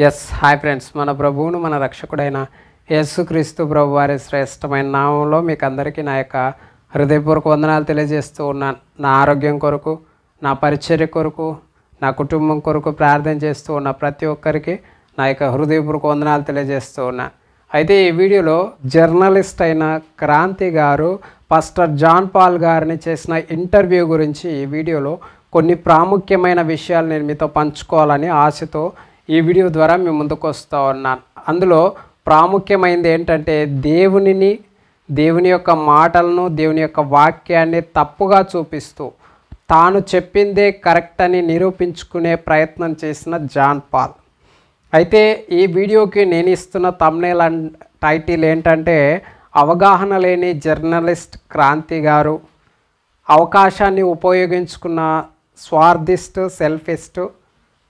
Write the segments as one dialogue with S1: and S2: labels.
S1: Hi friends, మన ప్రభువును మన రక్షకుడైన యేసుక్రీస్తు ప్రభు వారి శ్రేష్టమైన నామంలో మీకు అందరికీ నా యొక్క హృదయపూర్వక వందనాలు తెలియజేస్తూ ఉన్నాను. నా ఆరోగ్యం కొరకు, నా పరిచర్య కొరకు, నా కుటుంబం కొరకు ప్రార్థన చేస్తూ ఉన్న ప్రతి ఒక్కరికి నా యొక్క హృదయపూర్వక వందనాలు తెలియజేస్తూ ఉన్నాను. అయితే ఈ వీడియోలో జర్నలిస్ట్ అయిన క్రాంతి గారు పాస్టర్ జాన్ పాల్ గారిని చేసిన ఇంటర్వ్యూ గురించి ఈ వీడియోలో కొన్ని ప్రాముఖ్యమైన విషయాలు నేను మీతో పంచుకోవాలని ఆశతో ఈ వీడియో ద్వారా మీ ముందుకు వస్తూ ఉన్నాను. అందులో ప్రాముఖ్యమైనది ఏంటంటే దేవుని యొక్క మాటలను, దేవుని యొక్క వాక్యాన్ని తప్పుగా చూపిస్తూ తాను చెప్పిందే కరెక్ట్ అని నిరూపించుకునే ప్రయత్నం చేసిన జాన్ పాల్. అయితే ఈ వీడియోకి నేను ఇస్తున్న థంబ్నెయిల్ అండ్ టైటిల్ ఏంటంటే, అవగాహన లేని జర్నలిస్ట్ క్రాంతి గారు, అవకాశాన్ని ఉపయోగించుకున్న స్వార్థిస్ట్ సెల్ఫిస్ట్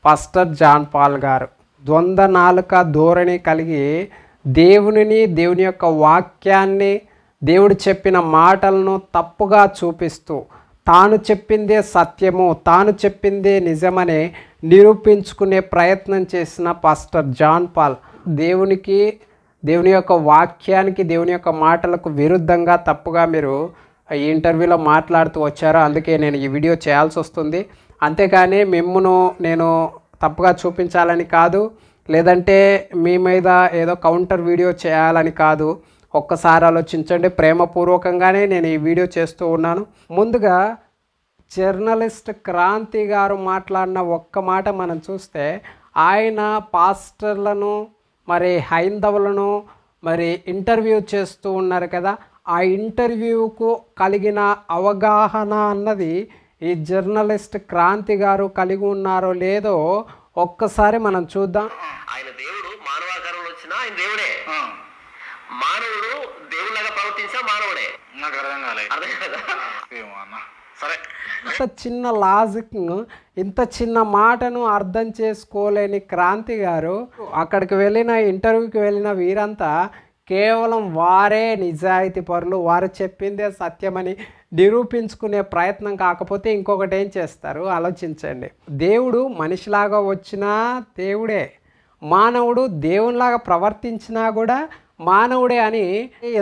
S1: పాస్టర్ జాన్ పాల్ గారు. ద్వంద్వ నాలుక ధోరణి కలిగి దేవుని యొక్క వాక్యాన్ని, దేవుడు చెప్పిన మాటలను తప్పుగా చూపిస్తూ తాను చెప్పిందే సత్యము, తాను చెప్పిందే నిజమని నిరూపించుకునే ప్రయత్నం చేసిన పాస్టర్ జాన్ పాల్ దేవుని యొక్క వాక్యానికి, దేవుని యొక్క మాటలకు విరుద్ధంగా తప్పుగా మీరు ఈ ఇంటర్వ్యూలో మాట్లాడుతూ వచ్చారు. అందుకే నేను ఈ వీడియో చేయాల్సి వస్తుంది. అంతేకాని మిమ్మును నేను తప్పుగా చూపించాలని కాదు, లేదంటే మీ మీద ఏదో కౌంటర్ వీడియో చేయాలని కాదు. ఒక్కసారి ఆలోచించండి. ప్రేమపూర్వకంగానే నేను ఈ వీడియో చేస్తూ ఉన్నాను. ముందుగా జర్నలిస్ట్ క్రాంతి గారు మాట్లాడిన ఒక్క మాట మనం చూస్తే, ఆయన పాస్టర్లను మరి హైందవులను మరి ఇంటర్వ్యూ చేస్తూ ఉన్నారు కదా, ఆ ఇంటర్వ్యూకు కలిగిన అవగాహన అన్నది ఈ జర్నలిస్ట్ క్రాంతి గారు కలిగి ఉన్నారో లేదో ఒక్కసారి మనం చూద్దాం.
S2: ఆయన దేవుడు మానవాకారంలో వచ్చినా ఆయన దేవుడే, మానవుడు దేవుళ్ళగా ప్రవర్తించా మానవుడే. నాకు అర్థం కాలేదు. సరే,
S1: ఇంత చిన్న లాజిక్, ఇంత చిన్న మాటను అర్థం చేసుకోలేని క్రాంతి గారు అక్కడికి వెళ్ళిన ఇంటర్వ్యూకి వెళ్ళిన వీరంతా కేవలం వారే నిజాయితీ పరులు, వారు చెప్పిందే సత్యమని నిరూపించుకునే ప్రయత్నం కాకపోతే ఇంకొకటి ఏం చేస్తారు ఆలోచించండి. దేవుడు మనిషిలాగా వచ్చినా దేవుడే, మానవుడు దేవునిలాగా ప్రవర్తించినా కూడా మానవుడే అని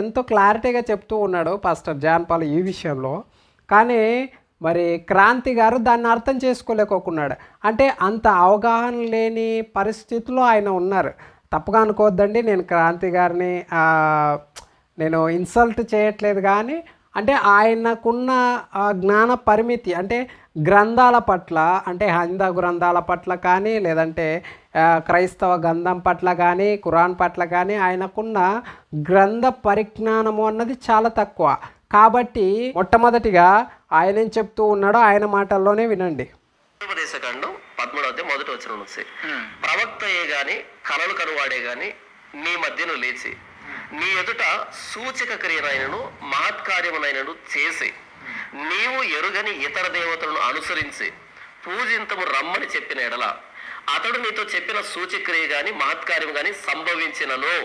S1: ఎంతో క్లారిటీగా చెప్తూ ఉన్నాడు పాస్టర్ జాన్ పాల్ ఈ విషయంలో. కానీ మరి క్రాంతి గారు దాన్ని అర్థం చేసుకోలేకపోతున్నాడు. అంటే అంత అవగాహన లేని పరిస్థితిలో ఆయన ఉన్నారు. తప్పుగా అనుకోవద్దండి, నేను క్రాంతి గారిని నేను ఇన్సల్ట్ చేయట్లేదు. కానీ అంటే ఆయనకున్న జ్ఞాన పరిమితి, అంటే గ్రంథాల పట్ల, అంటే హైందవ గ్రంథాల పట్ల కానీ, లేదంటే క్రైస్తవ గ్రంథం పట్ల కానీ, ఖురాన్ పట్ల కానీ ఆయనకున్న గ్రంథ పరిజ్ఞానము అన్నది చాలా తక్కువ. కాబట్టి మొట్టమొదటిగా ఆయన ఏం చెప్తూ ఉన్నాడో ఆయన మాటల్లోనే వినండి.
S2: ఉపదేశకాండం 13:1 ప్రవక్తయే గాని కలలు కనువాడే గాని నీ మధ్యను లేచి నీ ఎదుట సూచక క్రియనైనను మహత్కార్యమునైనను చేసి నీవు ఎరుగని ఇతర దేవతలను అనుసరించి పూజింతము రమ్మని చెప్పిన ఎడల అతడు నీతో చెప్పిన సూచక్రియ గాని మహత్కార్యం గాని సంభవించినను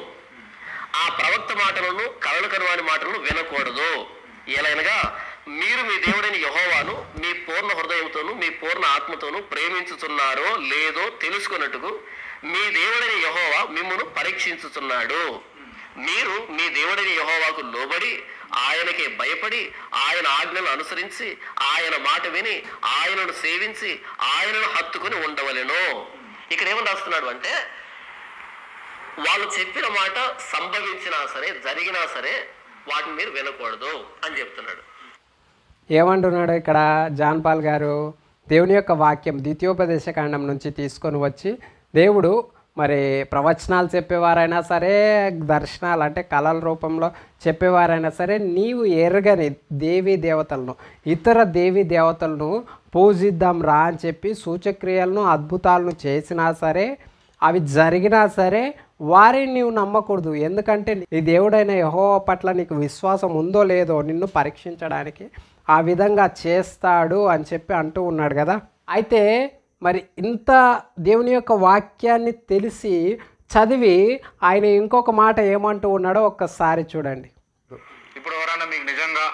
S2: ఆ ప్రవక్త మాటలను కలలు కనువాని మాటలను వినకూడదు. ఎలాగనగా మీరు మీ దేవుడైన యెహోవాను మీ పూర్ణ హృదయంతోను మీ పూర్ణ ఆత్మతోను ప్రేమించుతున్నారో లేదో తెలుసుకున్నట్టుకు మీ దేవుడైన యెహోవా మిమ్మును పరీక్షించుతున్నాడు. మీరు మీ దేవుడైన యెహోవాకు లోబడి ఆయనకే భయపడి ఆయన ఆజ్ఞలను అనుసరించి ఆయన మాట విని ఆయనను సేవించి ఆయనను హత్తుకుని ఉండవలెను. ఇక్కడ ఏమని రాస్తున్నాడు అంటే, వాళ్ళు చెప్పిన మాట సంభవించినా సరే, జరిగినా సరే వాటిని మీరు వినకూడదు అని చెప్తున్నాడు.
S1: ఏమంటున్నాడు ఇక్కడ జాన్ పాల్ గారు? దేవుని యొక్క వాక్యం ద్వితీయోపదేశకాండం నుంచి తీసుకొని వచ్చి, దేవుడు మరి ప్రవచనాలు చెప్పేవారైనా సరే, దర్శనాలు అంటే కళల రూపంలో చెప్పేవారైనా సరే, నీవు ఎరగని దేవతలను, ఇతర దేవతలను పూజిద్దాం రా అని చెప్పి సూచక్రియలను, అద్భుతాలను చేసినా సరే, అవి జరిగినా సరే వారిని నీవు నమ్మకూడదు. ఎందుకంటే నీ దేవుడైన యెహోవా పట్ల నీకు విశ్వాసం ఉందో లేదో నిన్ను పరీక్షించడానికి ఆ విధంగా చేస్తాడు అని చెప్పి అంటూ ఉన్నాడు కదా. అయితే మరి ఇంత దేవుని యొక్క వాక్యాన్ని తెలిసి చదివి ఆయన ఇంకొక మాట ఏమంటూ ఉన్నాడో ఒక్కసారి చూడండి.
S3: ఇప్పుడు ఎవరైనా మీకు నిజంగా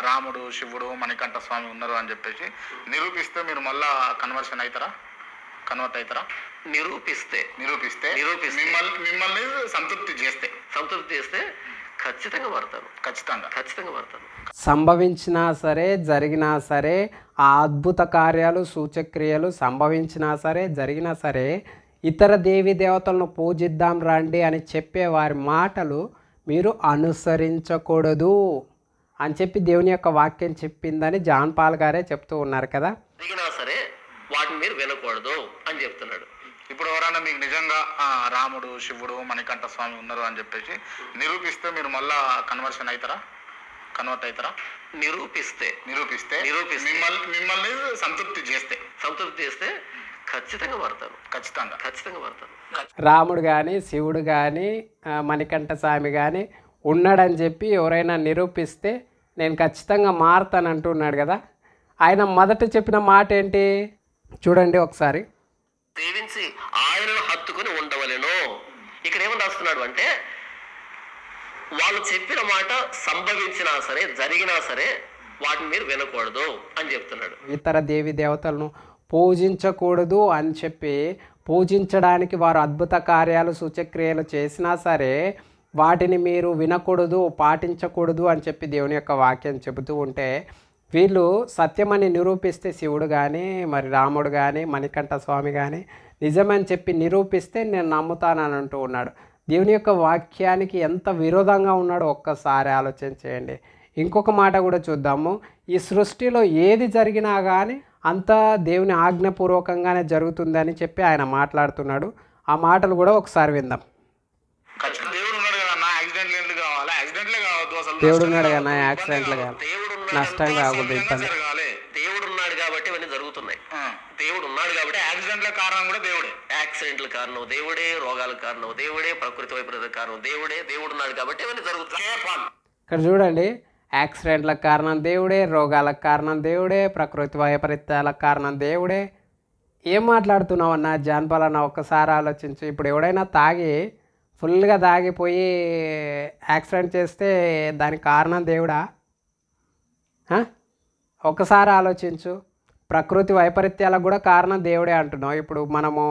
S3: రాముడు, శివుడు, మణికంఠ స్వామి ఉన్నారు అని చెప్పేసి నిరూపిస్తే మీరు మళ్ళా కన్వర్ట్ అవుతారా?
S2: నిరూపిస్తే
S3: నిరూపిస్తే
S2: నిరూపిస్తే
S3: మిమ్మల్ని సంతృప్తి
S2: చేస్తే ఖచ్చితంగా మారుతాను. ఖచ్చితంగా మారుతాను.
S1: సంభవించినా సరే జరిగినా సరే ఆ అద్భుత కార్యాలు సూచక్రియలు సంభవించినా సరే జరిగినా సరే ఇతర దేవీ దేవతలను పూజిద్దాం రండి అని చెప్పే వారి మాటలు మీరు అనుసరించకూడదు అని చెప్పి దేవుని యొక్క వాక్యం చెప్పిందని జాన్ పాల్ గారే చెప్తూ ఉన్నారు కదా.
S2: జరిగినా సరే వాటిని మీరు వినకూడదు అని చెప్తున్నాడు.
S3: ఇప్పుడు ఎవరైనా మీకు నిజంగా రాముడు శివుడు మణికంఠ స్వామి ఉన్నారు అని చెప్పేసి నిరూపిస్తే మీరు మళ్ళా కన్వర్ట్ అవుతారా?
S2: నిరూపిస్తే
S3: మిమ్మల్ని సంతృప్తి చేస్తే
S2: ఖచ్చితంగా మారుతాను.
S1: రాముడు కానీ శివుడు కానీ మణికంఠ స్వామి కానీ ఉన్నాడని చెప్పి ఎవరైనా నిరూపిస్తే నేను ఖచ్చితంగా మారుతాను అంటున్నాడు కదా. ఆయన మొదట చెప్పిన మాట ఏంటి చూడండి ఒకసారి.
S2: సేవించి ఆయనను హత్తుకుని ఉండవలెను. ఇక్కడ ఏమని రాస్తున్నాడు అంటే వాళ్ళు చెప్పిన మాట సంభవించినా సరే జరిగినా సరే వాటిని మీరు వినకూడదు అని చెప్తున్నాడు.
S1: ఇతర దేవి దేవతలను పూజించకూడదు అని చెప్పి పూజించడానికి వారు అద్భుత కార్యాలు సూచక్రియలు చేసినా సరే వాటిని మీరు వినకూడదు పాటించకూడదు అని చెప్పి దేవుని యొక్క వాక్యం చెబుతూ ఉంటే వీళ్ళు సత్యమని నిరూపిస్తే శివుడు కానీ మరి రాముడు కానీ మణికంఠ స్వామి కానీ నిజమని చెప్పి నిరూపిస్తే నేను నమ్ముతానని అంటూ ఉన్నాడు. దేవుని యొక్క వాక్యానికి ఎంత విరోధంగా ఉన్నాడో ఒక్కసారి ఆలోచన చేయండి. ఇంకొక మాట కూడా చూద్దాము. ఈ సృష్టిలో ఏది జరిగినా కానీ అంతా దేవుని ఆజ్ఞపూర్వకంగానే జరుగుతుందని చెప్పి ఆయన మాట్లాడుతున్నాడు. ఆ మాటలు కూడా ఒకసారి విందాం. దేవుడు ఉన్నాడు కదా యాక్సిడెంట్లు కాదు, నష్టం కాకూడదు, ఇబ్బంది.
S2: దేవుడు ఉన్నాడు కాబట్టి ఇవన్నీ జరుగుతున్నాయి. దేవుడు ఉన్నాడు కాబట్టి యాక్సిడెంట్ల కారణం కూడా దేవుడే. యాక్సిడెంట్ల కారణం దేవుడే, రోగాల కారణం దేవుడే, ప్రకృతి వైపరీత కారణం దేవుడే. దేవుడు ఉన్నాడు కాబట్టి ఇవన్నీ జరుగుతున్నాయి.
S1: ఇక్కడ చూడండి, యాక్సిడెంట్లకు కారణం దేవుడే, రోగాలకు కారణం దేవుడే, ప్రకృతి వైపరీత్యాలకు కారణం దేవుడే. ఏం మాట్లాడుతున్నావు అన్న జాన్పాల్ అన్న ఒక్కసారి ఆలోచించు. ఇప్పుడు ఎవడైనా తాగి ఫుల్గా తాగిపోయి యాక్సిడెంట్ చేస్తే దానికి కారణం దేవుడా? ఒక్కసారి ఆలోచించు. ప్రకృతి వైపరీత్యాలకు కూడా కారణం దేవుడే అంటున్నాం. ఇప్పుడు మనము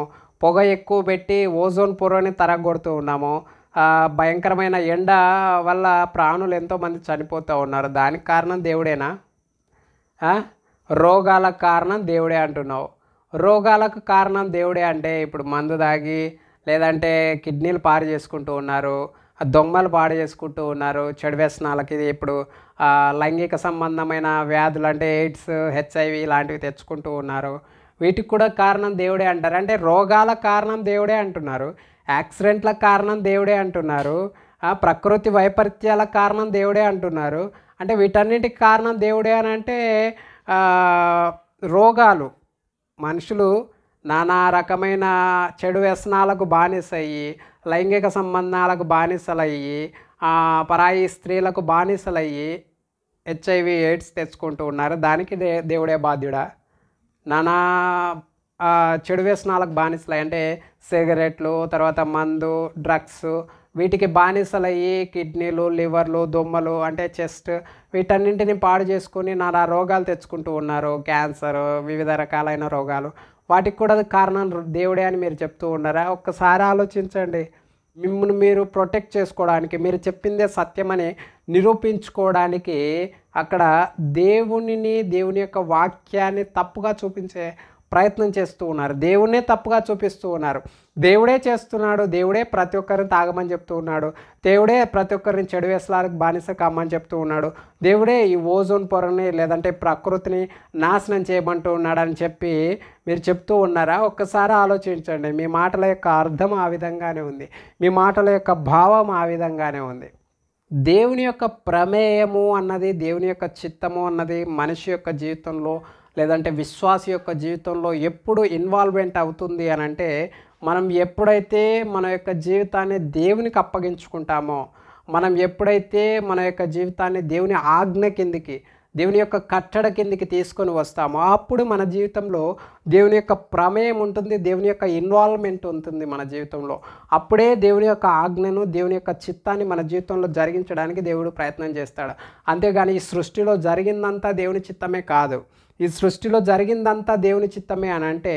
S1: పొగ ఎక్కువ పెట్టి ఓజోన్ పొరని తరగొడుతూ ఉన్నాము. భయంకరమైన ఎండ వల్ల ప్రాణులు ఎంతోమంది చనిపోతూ ఉన్నారు. దానికి కారణం దేవుడేనా? రోగాలకు కారణం దేవుడే అంటున్నావు. రోగాలకు కారణం దేవుడే అంటే ఇప్పుడు మందు తాగి లేదంటే కిడ్నీలు పాడు చేసుకుంటూ ఉన్నారు, దొంగలు పాడు చేసుకుంటూ ఉన్నారు, చెడు వ్యసనాలకి ఇప్పుడు లైంగిక సంబంధమైన వ్యాధులు అంటే ఎయిడ్స్, హెచ్ఐవి ఇలాంటివి తెచ్చుకుంటూ ఉన్నారు. వీటికి కూడా కారణం దేవుడే అంటారు. అంటే రోగాలకు కారణం దేవుడే అంటున్నారు, యాక్సిడెంట్లకు కారణం దేవుడే అంటున్నారు, ప్రకృతి వైపరీత్యాలకు కారణం దేవుడే అంటున్నారు. అంటే వీటన్నిటికి కారణం దేవుడే అని అంటే రోగాలు, మనుషులు నానా రకమైన చెడు వ్యసనాలకు బానిసయ్యి, లైంగిక సంబంధాలకు బానిసలయ్యి, పరాయి స్త్రీలకు బానిసలయ్యి హెచ్ఐవి ఎయిడ్స్ తెచ్చుకుంటూ ఉన్నారు. దానికి దేవుడే బాధ్యుడా? నానా చెడు వ్యసనాలకు బానిసలయ్యి అంటే సిగరెట్లు, తర్వాత మందు, డ్రగ్స్, వీటికి బానిసలయ్యి కిడ్నీలు, లివర్లు, దొమ్మలు అంటే చెస్ట్, వీటన్నింటిని పాడు చేసుకొని నానా రోగాలు తెచ్చుకుంటూ ఉన్నారు. క్యాన్సర్, వివిధ రకాలైన రోగాలు, వాటికి కూడా కారణం దేవుడే అని మీరు చెప్తూ ఉన్నారా? ఒక్కసారి ఆలోచించండి. మిమ్మల్ని మీరు ప్రొటెక్ట్ చేసుకోవడానికి, మీరు చెప్పిందే సత్యమని నిరూపించుకోవడానికి అక్కడ దేవుని యొక్క వాక్యాన్ని తప్పుగా చూపించే ప్రయత్నం చేస్తూ ఉన్నారు. దేవుణ్ణే తప్పుగా చూపిస్తూ ఉన్నారు. దేవుడే చేస్తున్నాడు, దేవుడే ప్రతి ఒక్కరిని తాగమని చెప్తూ ఉన్నాడు, దేవుడే ప్రతి ఒక్కరిని చెడు వ్యసనాలకు బానిస కమ్మని చెప్తూ ఉన్నాడు, దేవుడే ఈ ఓజోన్ పొరని లేదంటే ప్రకృతిని నాశనం చేయమంటూ ఉన్నాడని చెప్పి మీరు చెప్తూ ఉన్నారా? ఒక్కసారి ఆలోచించండి. మీ మాటల యొక్క అర్థం ఆ విధంగానే ఉంది, మీ మాటల యొక్క భావం ఆ విధంగానే ఉంది. దేవుని యొక్క ప్రమేయము అన్నది, దేవుని యొక్క చిత్తము అన్నది మనిషి యొక్క జీవితంలో లేదంటే విశ్వాసి యొక్క జీవితంలో ఎప్పుడు ఇన్వాల్వ్మెంట్ అవుతుంది అని అంటే మనం ఎప్పుడైతే మన యొక్క జీవితాన్ని దేవునికి అప్పగించుకుంటామో, మనం ఎప్పుడైతే మన యొక్క జీవితాన్ని దేవుని ఆజ్ఞ కిందికి, దేవుని యొక్క కట్టడ కిందికి తీసుకొని వస్తామో అప్పుడు మన జీవితంలో దేవుని యొక్క ప్రమేయం ఉంటుంది, దేవుని యొక్క ఇన్వాల్వ్మెంట్ ఉంటుంది మన జీవితంలో. అప్పుడే దేవుని యొక్క ఆజ్ఞను, దేవుని యొక్క చిత్తాన్ని మన జీవితంలో జరిగించడానికి దేవుడు ప్రయత్నం చేస్తాడు. అంతేగాని ఈ సృష్టిలో జరిగిందంతా దేవుని చిత్తమే కాదు. ఈ సృష్టిలో జరిగిందంతా దేవుని చిత్తమే అని అంటే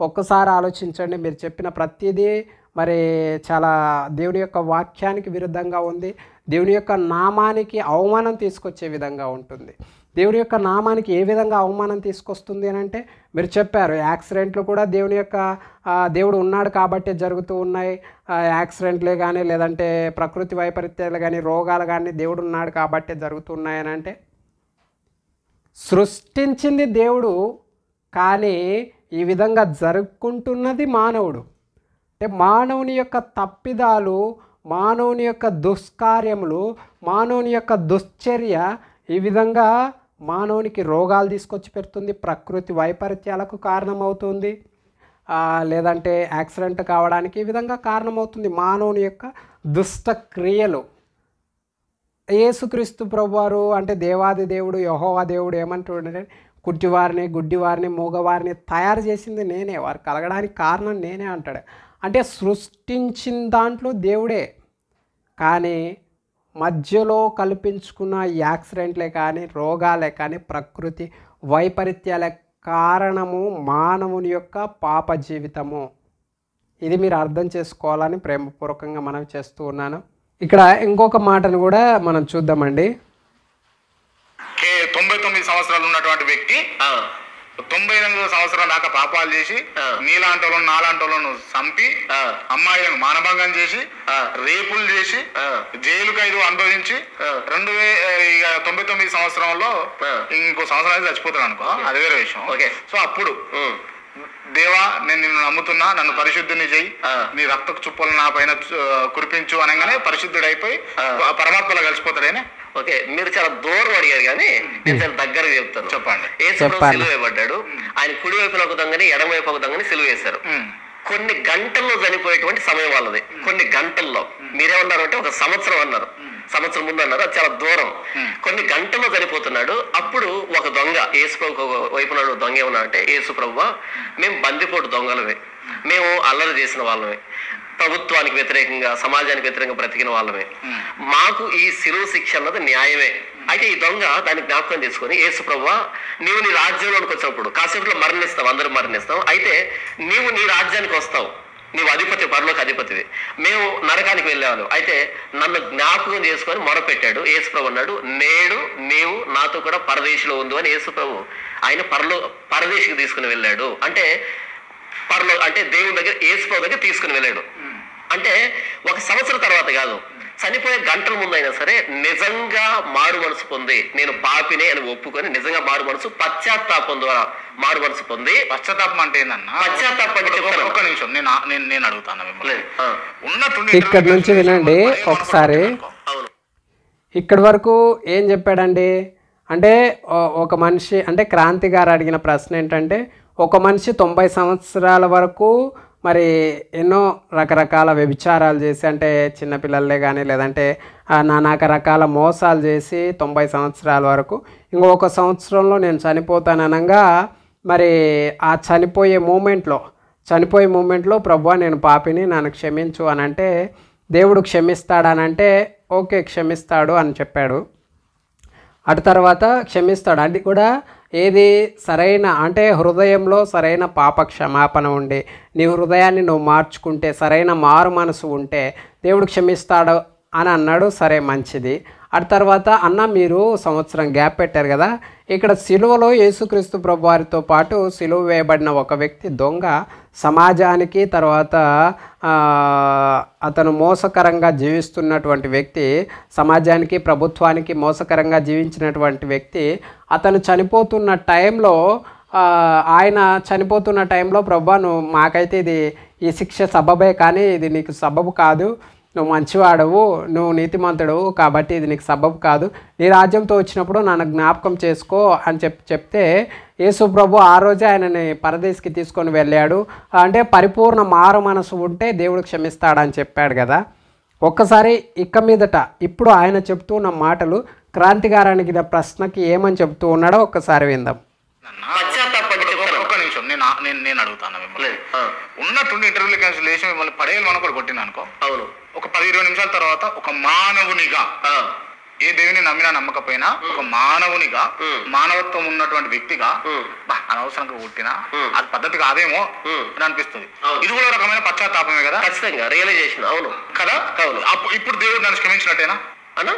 S1: ఒక్కసారి ఆలోచించండి. మీరు చెప్పిన ప్రతిదీ మరి చాలా దేవుని యొక్క వాక్యానికి విరుద్ధంగా ఉంది. దేవుని యొక్క నామానికి అవమానం తీసుకొచ్చే విధంగా ఉంటుంది. దేవుని యొక్క నామానికి ఏ విధంగా అవమానం తీసుకొస్తుంది అని అంటే మీరు చెప్పారు, యాక్సిడెంట్లు కూడా దేవుని యొక్క దేవుడు ఉన్నాడు కాబట్టే జరుగుతూ ఉన్నాయి. యాక్సిడెంట్లే కానీ లేదంటే ప్రకృతి వైపరీత్యాలు కానీ రోగాలు కానీ దేవుడు ఉన్నాడు కాబట్టే జరుగుతున్నాయని అంటే సృష్టించింది దేవుడు, కానీ ఈ విధంగా జరుపుకుంటున్నది మానవుడు. అంటే మానవుని యొక్క తప్పిదాలు, మానవుని యొక్క దుష్కార్యములు, మానవుని యొక్క దుశ్చర్య ఈ విధంగా మానవునికి రోగాలు తీసుకొచ్చి పెడుతుంది, ప్రకృతి వైపరీత్యాలకు కారణమవుతుంది, లేదంటే యాక్సిడెంట్ కావడానికి ఈ విధంగా కారణమవుతుంది మానవుని యొక్క దుష్ట క్రియలు. యేసుక్రీస్తు ప్రభువారు అంటే దేవాది దేవుడు, యెహోవా దేవుడు ఏమంటుండే, కుట్టివారిని, గుడ్డివారిని, మూగవారిని తయారు చేసింది నేనే, వారు కలగడానికి కారణం నేనే అంటాడు. అంటే సృష్టించిన దాంట్లో దేవుడే, కానీ మధ్యలో కల్పించుకున్న యాక్సిడెంట్లే కానీ రోగాలే కానీ ప్రకృతి వైపరీత్యాల కారణము మానవుని యొక్క పాప జీవితము. ఇది మీరు అర్థం చేసుకోవాలని ప్రేమపూర్వకంగా మనం చేస్తూ ఉన్నాను. ఇక్కడ ఇంకొక మాటను కూడా మనం చూద్దామండి.
S3: 99 సంవత్సరాలు ఉన్నటువంటి వ్యక్తి 98వ సంవత్సరం దాకా పాపాలు చేసి నీలాంటి వాళ్ళను నాలాంటి వాళ్ళను చంపి అమ్మాయిలను మానభంగం చేసి రేపులు చేసి జైలు ఖైదు అనుభవించి 99 సంవత్సరంలో ఇంకో సంవత్సరం అయితే చచ్చిపోతాడు అనుకో, అది వేరే విషయం. సో అప్పుడు దేవా నేను నిన్ను నమ్ముతున్నా, నన్ను పరిశుద్ధుని చేయి, నీ రక్త చుప్పలు నా పైన కురిపించు అనగానే పరిశుద్ధుడైపోయి పరమాత్మలో కలిసిపోతాడేనే.
S2: ఓకే, మీరు చాలా దూరం అడిగారు కానీ నేను చాలా దగ్గరగా చెప్తాను.
S3: చెప్పండి.
S2: యేసు సిలువ వేయబడ్డాడు, ఆయన కుడి వైపున ఒక దొంగని ఎడమ వైపు ఒక దొంగని సిలువ వేశారు. కొన్ని గంటల్లో చనిపోయేటువంటి సమయం వాళ్ళది. కొన్ని గంటల్లో మీరేమన్నారు అంటే 1 సంవత్సరం అన్నారు, సంవత్సరం ముందు అన్నారు, అది చాలా దూరం. కొన్ని గంటల్లో చనిపోతున్నాడు. అప్పుడు ఒక దొంగ యేసు ప్రభు వైపున దొంగ ఏమన్నా అంటే, యేసు ప్రభువా మేము బందిపోటు దొంగలమే, మేము అల్లరి చేసిన వాళ్ళమే, ప్రభుత్వానికి వ్యతిరేకంగా సమాజానికి వ్యతిరేకంగా బ్రతికిన వాళ్ళమే, మాకు ఈ శిలువ శిక్ష అన్నది న్యాయమే. అయితే ఈ దొంగ దాన్ని జ్ఞాపకం చేసుకుని, యేసు ప్రభువా నీవు నీ రాజ్యంలోనికి వచ్చినప్పుడు కాసేపులో మరణిస్తావు, అందరూ మరణిస్తావు, అయితే నీవు నీ రాజ్యానికి వస్తావు, నీవు అధిపతి, పరలోక అధిపతివి, మేము నరకానికి వెళ్ళేవాళ్ళు, అయితే నన్ను జ్ఞాపకం చేసుకొని మొరపెట్టాడు. యేసు ప్రభు అన్నాడు, నేడు నీవు నాతో కూడా పరదేశిలో ఉంది అని యేసు ప్రభు ఆయన పరదేశికి తీసుకుని వెళ్ళాడు. అంటే అంటే దేవుని దగ్గర యేసు ప్రభు దగ్గర తీసుకుని వెళ్ళాడు. అంటే 1 సంవత్సరం తర్వాత కాదు, చనిపోయే గంటల ముందు అయినా సరే నిజంగా మారు మనసు పొంది, నేను పాపినే అని ఒప్పుకొని నిజంగా మారు మనసు, పశ్చాత్తాపం ద్వారా మారు మనసు పొంది.
S3: పశ్చాత్తాపం అంటే ఏందన్నా?
S2: పశ్చాత్తాపం అంటే
S3: ఒక్క నిమిషం నేను అడుగుతాను మిమ్మల్ని.
S1: ఇక్కడ నుంచి వినండి ఒకసారి. ఇక్కడి వరకు ఏం చెప్పాడండి అంటే, ఒక మనిషి అంటే క్రాంతి గారు అడిగిన ప్రశ్న ఏంటంటే, ఒక మనిషి 90 సంవత్సరాల వరకు మరి ఎన్నో రకరకాల వ్యభిచారాలు చేసి, అంటే చిన్నపిల్లలే కానీ లేదంటే నానా రకాల మోసాలు చేసి 90 సంవత్సరాల వరకు, ఇంకొక సంవత్సరంలో నేను చనిపోతాననగా మరి ఆ చనిపోయే మూమెంట్లో ప్రభువా నేను పాపిని, నన్ను క్షమించు అని అంటే దేవుడు క్షమిస్తాడనంటే ఓకే క్షమిస్తాడు అని చెప్పాడు. అటు తర్వాత క్షమిస్తాడు. అది కూడా ఏది సరైన అంటే హృదయంలో సరైన పాప క్షమాపణ ఉండి నీ హృదయాన్ని నువ్వు మార్చుకుంటే, సరైన మారు మనసు ఉంటే దేవుడు క్షమిస్తాడు అని అన్నాడు. సరే మంచిది. అటు తర్వాత అన్న మీరు సంవత్సరం గ్యాప్ పెట్టారు కదా, ఇక్కడ సిలువలో యేసుక్రీస్తు ప్రభు వారితో పాటు సిలువ వేయబడిన ఒక వ్యక్తి దొంగ, సమాజానికి తర్వాత అతను మోసకరంగా జీవిస్తున్నటువంటి వ్యక్తి, సమాజానికి ప్రభుత్వానికి మోసకరంగా జీవించినటువంటి వ్యక్తి, అతను చనిపోతున్న టైంలో ఆయన చనిపోతున్న టైంలో ప్రభువా నువ్వు మాకైతే ఇది ఈ శిక్ష సబబే కానీ ఇది నీకు సబబు కాదు, నువ్వు మంచివాడవు, నువ్వు నీతిమంతుడవు కాబట్టి ఇది నీకు సబబు కాదు, నీ రాజ్యంతో వచ్చినప్పుడు నన్ను జ్ఞాపకం చేసుకో అని చెప్తే యేసు ప్రభు ఆ రోజే ఆయనని పరదేశికి తీసుకొని వెళ్ళాడు. అంటే పరిపూర్ణ మారు మనసు ఉంటే దేవుడు క్షమిస్తాడని చెప్పాడు కదా. ఒక్కసారి ఇక మీదట ఇప్పుడు ఆయన చెప్తున్న మాటలు క్రాంతికారానికి ప్రశ్నకి ఏమని చెప్తూ ఉన్నాడో ఒక్కసారి విందాం.
S3: ఒక్క నిమిషం నేను అడుగుతాను మిమ్మల్ని. ఉన్నట్టుండి ఇంటర్వ్యూలో క్యాన్సిలేషన్ మిమ్మల్ని పడేయాలి మనం కూడా కొట్టిన అనుకో, అవును, ఒక 10-20 నిమిషాల తర్వాత ఒక మానవునిగా, ఏ దేవుని నమ్మినా నమ్మకపోయినా ఒక మానవునిగా, మానవత్వం ఉన్నటువంటి వ్యక్తిగా అనవసరంగా కొట్టినా అది పద్ధతి కాదేమో అని అనిపిస్తుంది. ఇది కూడా రకమైన పశ్చాత్తాపమే కదా.
S2: ఖచ్చితంగా రియలైజేషన్. అవును
S3: కదా. ఇప్పుడు దేవుడు దాన్ని క్షమించినట్టేనా అన్న?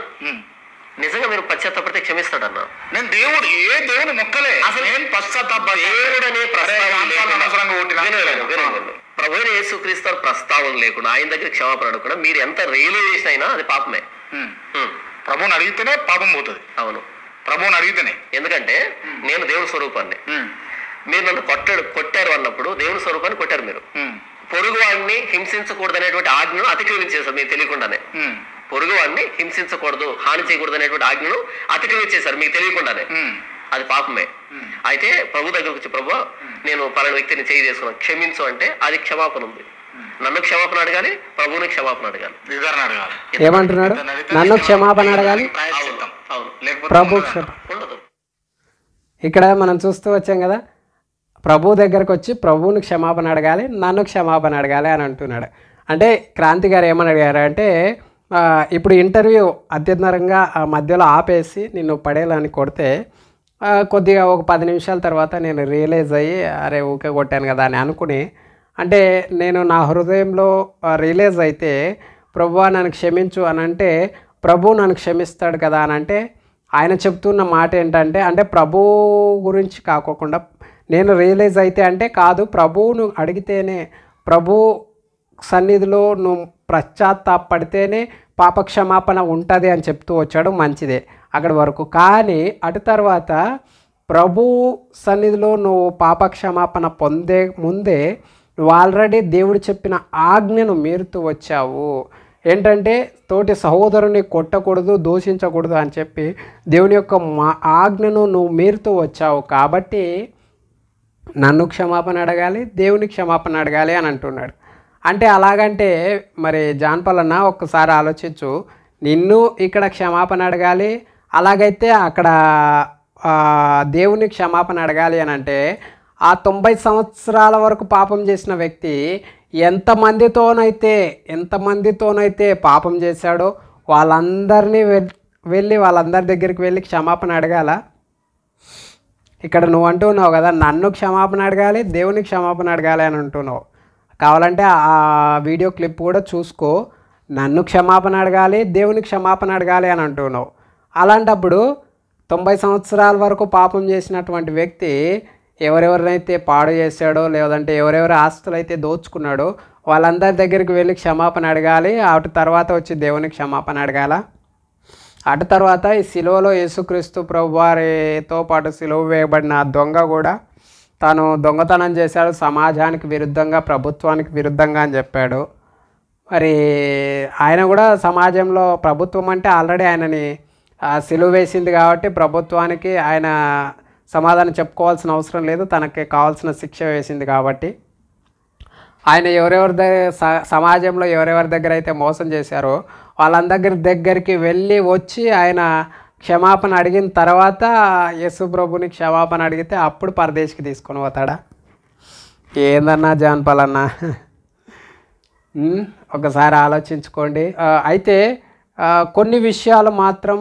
S2: నిజంగా మీరు పశ్చాత్తాపడితే క్షమిస్తాడన్న.
S3: నేను దేవుడు ఏ దేవుని మొక్కలే అసలు ఏం పశ్చాత్తాప దేవుడనే
S2: ప్రభు యేసుక్రీస్తు ప్రస్తావన లేకుండా ఆయన దగ్గర క్షమాపణ అడగకుండా మీరు ఎంత రియలైజేషన్ అయినా అది పాపమే.
S3: ప్రభుని అడిగితేనే పాపం పోతుంది.
S2: అవును,
S3: ప్రభుని అడిగితేనే.
S2: ఎందుకంటే నేను దేవుని స్వరూపాన్ని, మీరు నన్ను కొట్టారు అన్నప్పుడు దేవుని స్వరూపాన్ని కొట్టారు. మీరు పొరుగు వాడిని హింసించకూడదు అనేటువంటి ఆజ్ఞను అతిక్రమించేశారు మీకు తెలియకుండానే. పొరుగు వాడిని హింసించకూడదు, హాని చేయకూడదు అనేటువంటి ఆజ్ఞను అతిక్రమించేశారు మీకు తెలియకుండానే. అది పాపమే. అయితే ప్రభు దగ్గరకు వచ్చి, ప్రభు నేను పలానా వ్యక్తిని చేయి చేసుకున్నాను, క్షమించు అంటే అది క్షమాపణ ఉంది. నన్ను క్షమాపణ అడగాలి, ప్రభువుని క్షమాపణ అడగాలి.
S1: ఏమంటున్నాడు? నన్ను క్షమాపణ అడగాలి, ప్రభు
S2: ఉండదు.
S1: ఇక్కడ మనం చూస్తూ వచ్చాం కదా, ప్రభు దగ్గరకు వచ్చి ప్రభువుని క్షమాపణ అడగాలి, నన్ను క్షమాపణ అడగాలి అని అంటున్నాడు. అంటే క్రాంతి గారు ఏమని అడిగారు అంటే, ఇప్పుడు ఇంటర్వ్యూ అత్యున్నతంగా మధ్యలో ఆపేసి నిన్ను పడేయాలని కొడితే కొద్దిగా ఒక 10 నిమిషాల తర్వాత నేను రియలైజ్ అయ్యి అరే ఊకే కొట్టాను కదా అని అనుకుని, అంటే నేను నా హృదయంలో రియలైజ్ అయితే ప్రభువా నన్ను క్షమించు అని అంటే ప్రభు నన్ను క్షమిస్తాడు కదా అని అంటే, ఆయన చెప్తున్న మాట ఏంటంటే, అంటే ప్రభు గురించి కాకోకుండా నేను రియలైజ్ అయితే అంటే కాదు, ప్రభువును అడిగితేనే, ప్రభు సన్నిధిలో నువ్వు పశ్చాత్తాపడితేనే పాపక్షమాపణ ఉంటుంది అని చెప్తూ వచ్చాడు. మంచిదే అక్కడి వరకు. కానీ అటు తర్వాత ప్రభు సన్నిధిలో నువ్వు పాపక్షమాపణ పొందే ముందే నువ్వు ఆల్రెడీ దేవుడు చెప్పిన ఆజ్ఞను మీరుతూ వచ్చావు. ఏంటంటే తోటి సహోదరుని కొట్టకూడదు, దూషించకూడదు అని చెప్పి దేవుని యొక్క ఆజ్ఞను నువ్వు మీరుతూ వచ్చావు. కాబట్టి నన్ను క్షమాపణ అడగాలి, దేవుని క్షమాపణ అడగాలి అని అంటున్నాడు. అంటే అలాగంటే మరి జాన్పాలన్న ఒక్కసారి ఆలోచించు, నిన్ను ఇక్కడ క్షమాపణ అడగాలి, అలాగైతే అక్కడ దేవుని క్షమాపణ అడగాలి అని అంటే ఆ 90 సంవత్సరాల వరకు పాపం చేసిన వ్యక్తి ఎంతమందితోనైతే పాపం చేశాడో వాళ్ళందరినీ వాళ్ళందరి దగ్గరికి వెళ్ళి క్షమాపణ అడగాల. ఇక్కడ నువ్వు అంటున్నావు కదా, నన్ను క్షమాపణ అడగాలి, దేవుని క్షమాపణ అడగాలి అని అంటున్నావు. కావాలంటే ఆ వీడియో క్లిప్ కూడా చూసుకో. నన్ను క్షమాపణ అడగాలి, దేవుని క్షమాపణ అడగాలి అని అంటున్నావు. అలాంటప్పుడు 90 సంవత్సరాల వరకు పాపం చేసినటువంటి వ్యక్తి ఎవరెవరినైతే పాడు చేశాడో, లేదంటే ఎవరెవరి ఆస్తులు అయితే దోచుకున్నాడో వాళ్ళందరి దగ్గరికి వెళ్ళి క్షమాపణ అడగాలి. అటు తర్వాత వచ్చి దేవుని క్షమాపణ అడగాల. అటు తర్వాత ఈ సిలువలో యేసుక్రీస్తు ప్రభువారితో పాటు సిలువ వేయబడిన దొంగ కూడా తాను దొంగతనం చేశాడు, సమాజానికి విరుద్ధంగా, ప్రభుత్వానికి విరుద్ధంగా అని చెప్పాడు. మరి ఆయన కూడా సమాజంలో, ప్రభుత్వం అంటే ఆల్రెడీ ఆయనని సిలువ వేసింది కాబట్టి ప్రభుత్వానికి ఆయన సమాధానం చెప్పుకోవాల్సిన అవసరం లేదు, తనకి కావాల్సిన శిక్ష వేసింది కాబట్టి ఆయన సమాజంలో ఎవరెవరి దగ్గర అయితే మోసం చేశారో వాళ్ళందరి దగ్గరికి వెళ్ళి వచ్చి ఆయన క్షమాపణ అడిగిన తర్వాత యేసు ప్రభుని క్షమాపణ అడిగితే అప్పుడు పరదేశికి తీసుకొని పోతాడా? ఏందన్నా జాన్పాలన్న, ఒకసారి ఆలోచించుకోండి. అయితే కొన్ని విషయాలు మాత్రం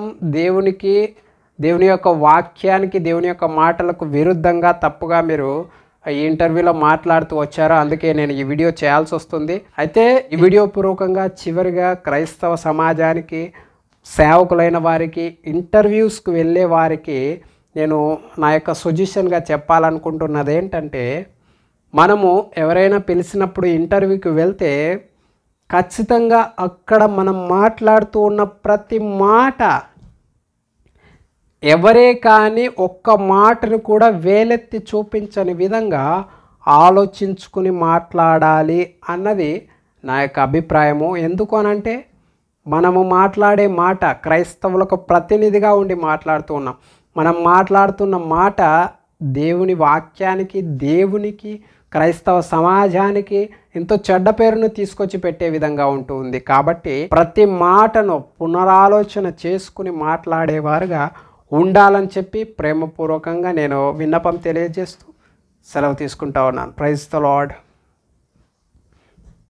S1: దేవుని యొక్క వాక్యానికి, దేవుని యొక్క మాటలకు విరుద్ధంగా, తప్పుగా మీరు ఈ ఇంటర్వ్యూలో మాట్లాడుతూ వచ్చారో అందుకే నేను ఈ వీడియో చేయాల్సి వస్తుంది. అయితే ఈ వీడియో పూర్వకంగా చివరిగా క్రైస్తవ సమాజానికి, సేవకులైన వారికి, ఇంటర్వ్యూస్కి వెళ్ళే వారికి నేను నా యొక్క సజెషన్గా చెప్పాలనుకుంటున్నది ఏంటంటే, మనము ఎవరైనా పిలిచినప్పుడు ఇంటర్వ్యూకి వెళ్తే ఖచ్చితంగా అక్కడ మనం మాట్లాడుతూ ఉన్న ప్రతి మాట ఎవరే కానీ ఒక్క మాటను కూడా వేలెత్తి చూపించని విధంగా ఆలోచించుకుని మాట్లాడాలి అన్నది నా యొక్క అభిప్రాయము. ఎందుకు అనంటే మనము మాట్లాడే మాట క్రైస్తవులకు ప్రతినిధిగా ఉండి మాట్లాడుతూ ఉన్నాం. మనం మాట్లాడుతున్న మాట దేవుని వాక్యానికి, దేవునికి క్రైస్తవ సమాజానికి ఎంతో చెడ్డ పేరును తీసుకొచ్చి పెట్టే విధంగా ఉంటుంది. కాబట్టి ప్రతి మాటను పునరాలోచన చేసుకుని మాట్లాడేవారుగా ఉండాలని చెప్పి ప్రేమపూర్వకంగా నేను విన్నపం తెలియజేస్తూ సెలవు తీసుకుంటా ఉన్నాను. Praise the lord.